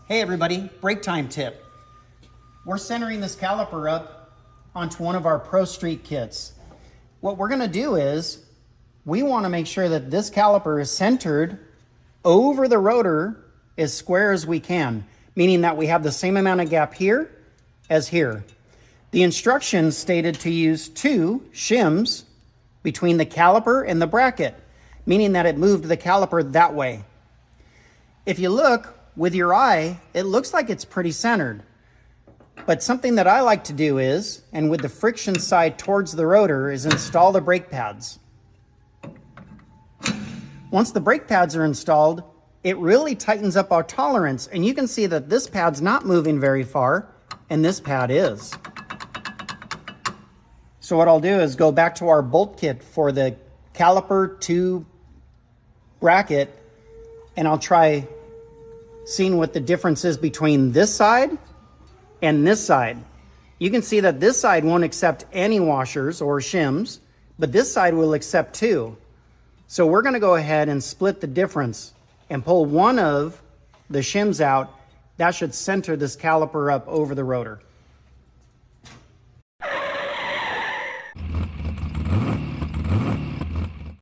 Hey everybody, break time tip. We're centering this caliper up onto one of our Pro Street kits. What we're gonna do is, we wanna make sure that this caliper is centered over the rotor as square as we can, meaning that we have the same amount of gap here as here. The instructions stated to use 2 shims between the caliper and the bracket, meaning that it moved the caliper that way. If you look with your eye, it looks like it's pretty centered. But something that I like to do is, and with the friction side towards the rotor, is install the brake pads. Once the brake pads are installed, it really tightens up our tolerance, and you can see that this pad's not moving very far, and this pad is. So what I'll do is go back to our bolt kit for the caliper to bracket, and I'll try seeing what the difference is between this side and this side. You can see that this side won't accept any washers or shims, but this side will accept 2. So we're gonna go ahead and split the difference and pull one of the shims out. That should center this caliper up over the rotor.